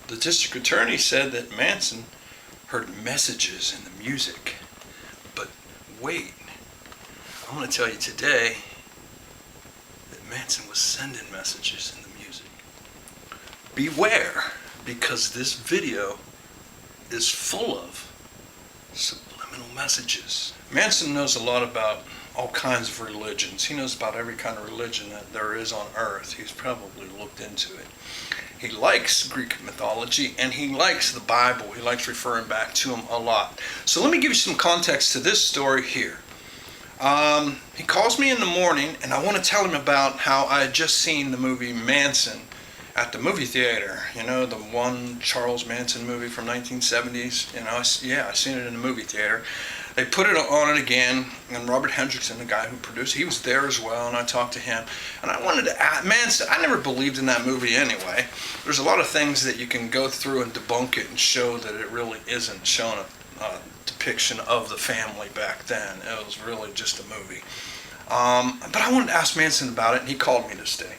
The district attorney said that Manson heard messages in the music. But wait, I'm going to tell you today that Manson was sending messages in the music. Beware, because this video is full of subliminal messages. Manson knows a lot about all kinds of religions. He knows about every kind of religion that there is on earth. He's probably looked into it. He likes Greek mythology and he likes the Bible. He likes referring back to them a lot. So let me give you some context to this story here. He calls me in the morning and I want to tell him about how I had just seen the movie Manson at the movie theater. You know, the one Charles Manson movie from 1970s. You know, I seen it in the movie theater. They put it on it again, and Robert Hendrickson, the guy who produced it, he was there as well, and I talked to him. And I wanted to ask, Manson, I never believed in that movie anyway. There's a lot of things that you can go through and debunk it and show that it really isn't showing a depiction of the family back then. It was really just a movie. But I wanted to ask Manson about it, and he called me this day.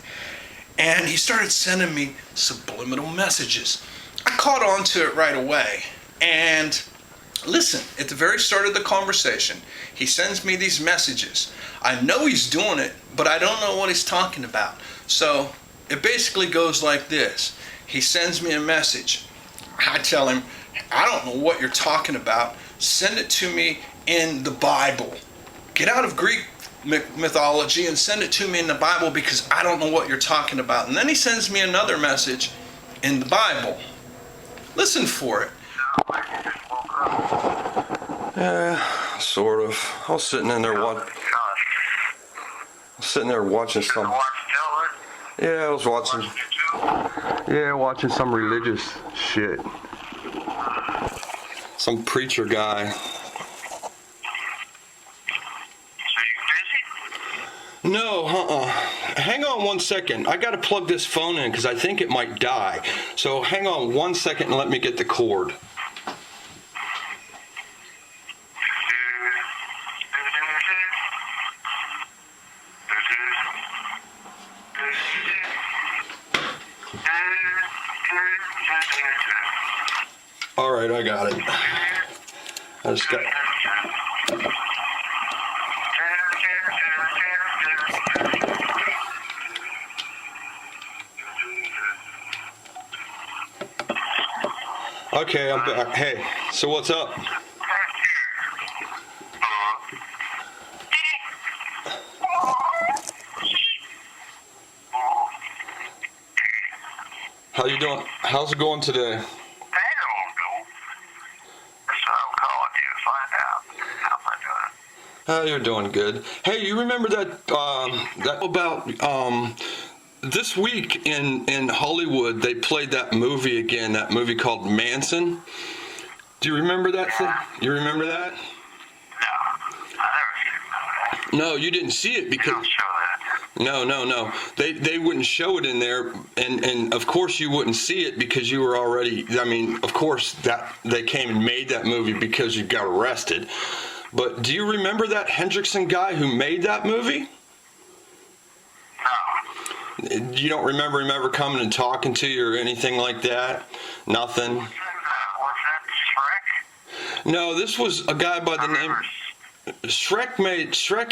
And he started sending me subliminal messages. I caught on to it right away. And listen, at the very start of the conversation, he sends me these messages. I know he's doing it, but I don't know what he's talking about. So it basically goes like this. He sends me a message. I tell him, I don't know what you're talking about. Send it to me in the Bible. Get out of Greek mythology and send it to me in the Bible because I don't know what you're talking about. And then he sends me another message in the Bible. Listen for it. Yeah, sort of. I was sitting in there watching some. Yeah, I was watching. Yeah, watching some religious shit. Some preacher guy. No, hang on 1 second. I gotta plug this phone in because I think it might die. So hang on 1 second and let me get the cord. All right, I got it. I just got. Okay, I'm back. Hey, so what's up? How you doing? How's it going today? That's what I'm calling you to find out. How am I doing? You're doing good. Hey, you remember that about this week in Hollywood they played that movie again, that movie called Manson? Do you remember that thing? You remember that? No, I never seen that. No, you didn't see it because They don't show that. No. They wouldn't show it in there, and of course you wouldn't see it because you were already. I mean, of course that they came and made that movie because you got arrested. But do you remember that Hendrickson guy who made that movie? No. You don't remember him ever coming and talking to you or anything like that? Nothing? Was that Shrek? No, this was a guy by the name. Shrek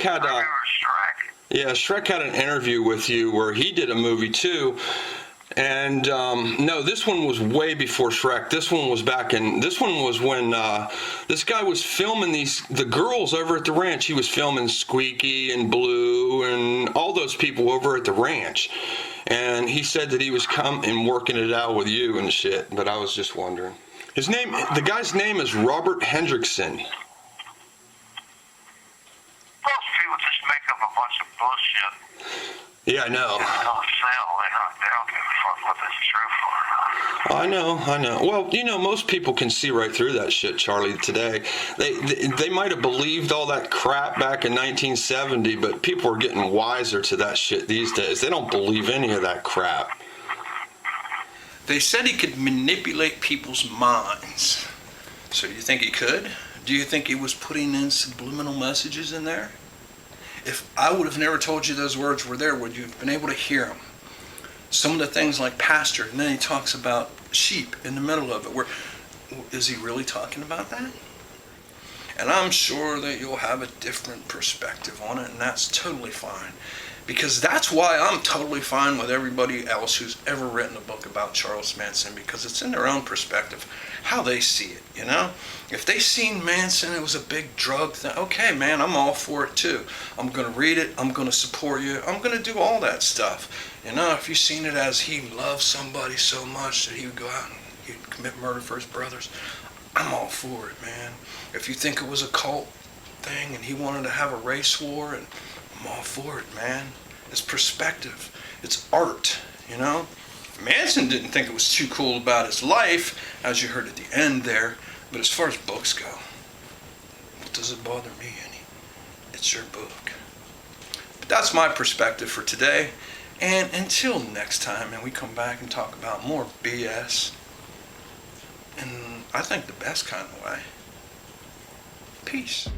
had I remember Shrek. Yeah, Shrek had an interview with you where he did a movie too. And no, this one was way before Shrek. This one was when this guy was filming the girls over at the ranch. He was filming Squeaky and Blue and all those people over at the ranch. And he said that he was coming and working it out with you and shit. But I was just wondering. The guy's name is Robert Hendrickson. Most people just make up a bunch of bullshit. Yeah, I know. They don't sell. They don't give a fuck what it's true for. I know. Well, most people can see right through that shit, Charlie, today. They might have believed all that crap back in 1970, but people are getting wiser to that shit these days. They don't believe any of that crap. They said he could manipulate people's minds. So do you think he could? Do you think he was putting in subliminal messages in there? If I would have never told you those words were there, would you have been able to hear them? some of the things like pasture, and then he talks about sheep in the middle of it. Where is he really talking about that? And I'm sure that you'll have a different perspective on it, and that's totally fine. Because that's why I'm totally fine with everybody else who's ever written a book about Charles Manson, because it's in their own perspective, how they see it, you know? If they seen Manson, it was a big drug thing, okay, man, I'm all for it too. I'm going to read it, I'm going to support you, I'm going to do all that stuff. You know, if you've seen it as he loved somebody so much that he would go out and he'd commit murder for his brothers, I'm all for it, man. If you think it was a cult thing and he wanted to have a race war, and I'm all for it, man. It's perspective. It's art, you know? Manson didn't think it was too cool about his life, as you heard at the end there, but as far as books go, what does it bother me any? It's your book. But that's my perspective for today, and until next time, and we come back and talk about more BS, and I think the best kind of way. Peace.